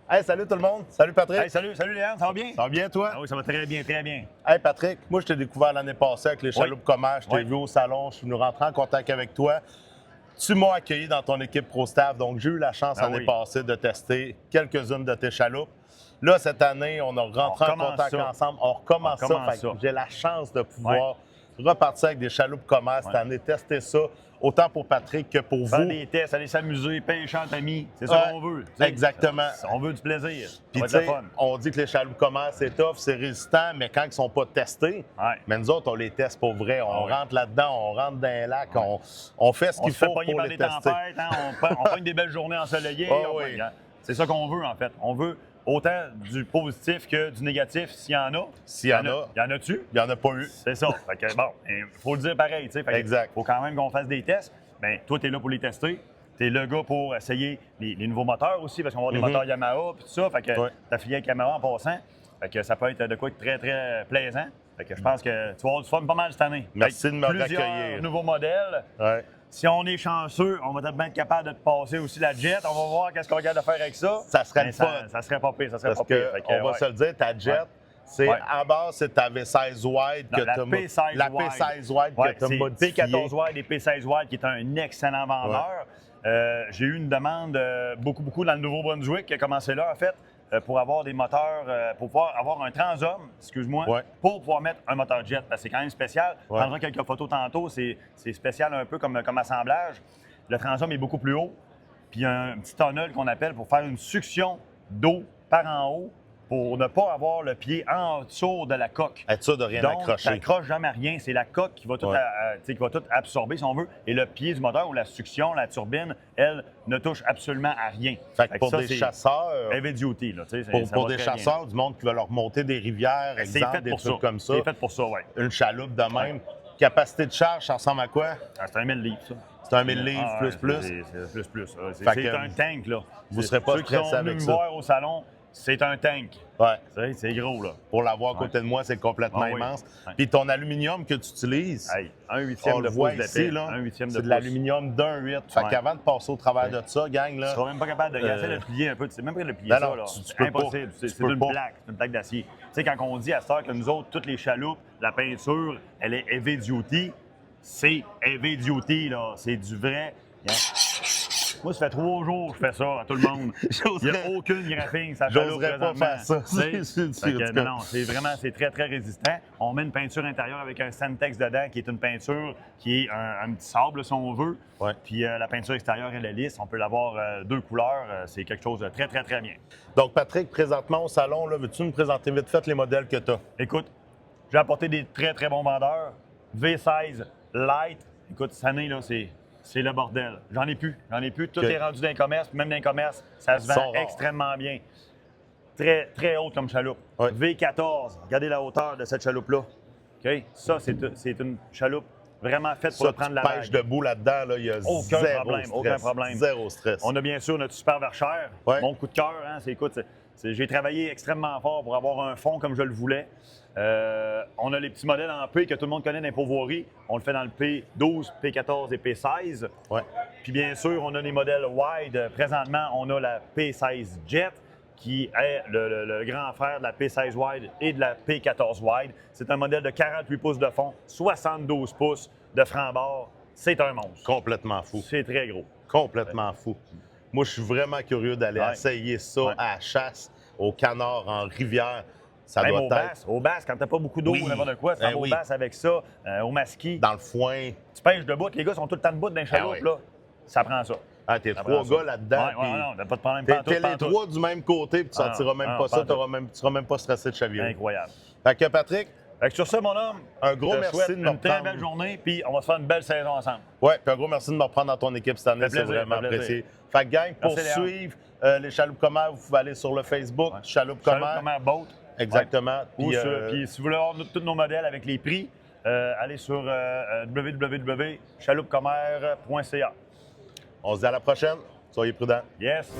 Hey, salut tout le monde. Salut Patrick. Hey, salut Léon, ça va bien? Ça va bien toi? Ah oui, ça va très bien, très bien. Hey Patrick, moi je t'ai découvert l'année passée avec les chaloupes commerce. Je t'ai vu au salon, je suis venu rentrer en contact avec toi. Tu m'as accueilli dans ton équipe Pro Staff, donc j'ai eu la chance l'année passée de tester quelques-unes de tes chaloupes. Là, cette année, on a rentré en contact ensemble. On recommence ça. J'ai la chance de pouvoir repartir avec des chaloupes commerce cette année, tester ça, autant pour Patrick que pour vous. Faire des tests, aller s'amuser, pêcher entre amis, c'est ça qu'on veut. Exactement. On veut du plaisir. Puis, tu sais, on dit que les chaloupes commerce, c'est tough, c'est résistant, mais quand ils ne sont pas testés, mais nous autres, on les teste pour vrai. On rentre là-dedans, on rentre dans les lacs, on fait ce qu'il faut pour les tester. Hein, on pogne des belles journées ensoleillées. C'est ça qu'on veut, en fait. On veut autant du positif que du négatif, s'il y en a. S'il y en a. Il y en a-tu? Il n'y en a pas eu. C'est ça. Fait que, bon, il faut le dire pareil. Exact. Il faut quand même qu'on fasse des tests. Bien, toi, tu es là pour les tester. Tu es le gars pour essayer les nouveaux moteurs aussi, parce qu'on va avoir des moteurs Yamaha et tout ça. Fait que ta fille avec Yamaha en passant. Fait que ça peut être de quoi être très, très plaisant. Fait que je pense que tu vas avoir du fun pas mal cette année. Merci de me accueillir. Plusieurs nouveaux modèles. Si on est chanceux, on va peut-être bien être capable de te passer aussi la Jet. On va voir qu'est-ce qu'on regarde de faire avec ça. Ça serait le fun. Ça serait pas pire, ça serait parce pas pire. On va se le dire, ta Jet, c'est à base, c'est ta V16 Wide que tu as P16 La P16 Wide que tu as modifiée. P14 Wide et P16 Wide qui est un excellent vendeur. J'ai eu une demande beaucoup dans le Nouveau-Brunswick qui a commencé là, en fait, pour avoir des moteurs, pour pouvoir avoir un transom, pour pouvoir mettre un moteur jet. Parce que c'est quand même spécial. On prendra quelques photos tantôt. C'est spécial un peu comme assemblage. Le transom est beaucoup plus haut. Puis il y a un petit tunnel qu'on appelle pour faire une sucction d'eau par en haut pour ne pas avoir le pied en dessous de la coque. Être sûr de rien accrocher. Donc, ça n'accroche jamais rien. C'est la coque qui va, tout absorber, si on veut. Et le pied du moteur ou la sucction, la turbine, elle, ne touche absolument à rien. Fait que pour des chasseurs... Heavy duty, là. Pour des chasseurs, du monde qui veut leur monter des rivières, exemple, des trucs comme ça. C'est fait pour ça, oui. Une chaloupe de même. Capacité de charge, ça ressemble à quoi? C'est un 1000 livres, ça. C'est un 1000 livres plus. C'est plus. C'est un tank, là. Vous ne serez pas stressé avec ça. Ceux qui sont venus me voir au salon, c'est un tank. C'est gros, là. Pour l'avoir à côté de moi, c'est complètement immense. Puis ton aluminium que tu utilises, un huitième de pouce ici, là, c'est de l'aluminium d'un 8. Fait qu'avant de passer au travers de ça, gang, là... Tu seras même pas capable de essayer de plier un peu. Tu sais même pas de plier ça, là. C'est impossible. C'est une plaque d'acier. Tu sais, quand on dit à cette heure que nous autres, toutes les chaloupes, la peinture, elle est heavy duty, c'est heavy duty, là. C'est du vrai... Moi, ça fait 3 jours que je fais ça à tout le monde. Il n'y a aucune graphine, ça chaloupe pas faire ça. Non, c'est très, très résistant. On met une peinture intérieure avec un Santex dedans, qui est une peinture qui est un petit sable, si on veut. Puis la peinture extérieure, elle est lisse. On peut l'avoir 2 couleurs. C'est quelque chose de très, très, très bien. Donc, Patrick, présentement au salon, là, veux-tu nous présenter vite fait les modèles que tu as? Écoute, j'ai apporté des très, très bons vendeurs. V16 Light. Écoute, cette année, là, c'est le bordel. J'en ai plus. Tout est rendu dans les commerces. Même dans les commerces, ça se vend extrêmement bien. Très, très haute comme chaloupe. V14. Regardez la hauteur de cette chaloupe-là. Ça, c'est une chaloupe vraiment faite pour prendre la vague. Tu pêches debout là-dedans, là, il y a aucun problème. Zéro stress. On a bien sûr notre super verchère. Mon coup de cœur, hein, j'ai travaillé extrêmement fort pour avoir un fond comme je le voulais. On a les petits modèles en P que tout le monde connaît dans les pourvoiries. On le fait dans le P12, P14 et P16. Puis bien sûr, on a les modèles wide. Présentement, on a la P16 Jet qui est le grand frère de la P16 Wide et de la P14 Wide. C'est un modèle de 48 pouces de fond, 72 pouces de franc-bord. C'est un monstre. Complètement fou. C'est très gros. Complètement fou. Moi, je suis vraiment curieux d'aller essayer ça à la chasse, au canard, en rivière. Ça même doit au bass, quand t'as pas beaucoup d'eau ou n'importe quoi, c'est au bass avec ça, au maski. Dans le foin. Tu pêches debout, les gars sont tout le temps debout dans les chaloupes, là. Ça prend ça. Ah, t'es 3 gars là-dedans. Non, t'as pas de problème. T'es les 3 du même côté, puis tu sentiras même pas ça, tu seras même pas stressé de chavirer. Incroyable. Fait que Patrick, sur ça, mon homme, un gros merci de me reprendre. Une très belle journée, puis on va se faire une belle saison ensemble. Oui, puis un gros merci de me reprendre dans ton équipe cette année, c'est vraiment apprécié. Fait que gang, pour suivre les chaloupes commerce, vous pouvez aller sur le Facebook, Chaloupe commerce. Chaloupe commerce Boat. Exactement. Puis si vous voulez avoir tous nos modèles avec les prix, allez sur www.chaloupecommerce.ca. On se dit à la prochaine. Soyez prudents. Yes.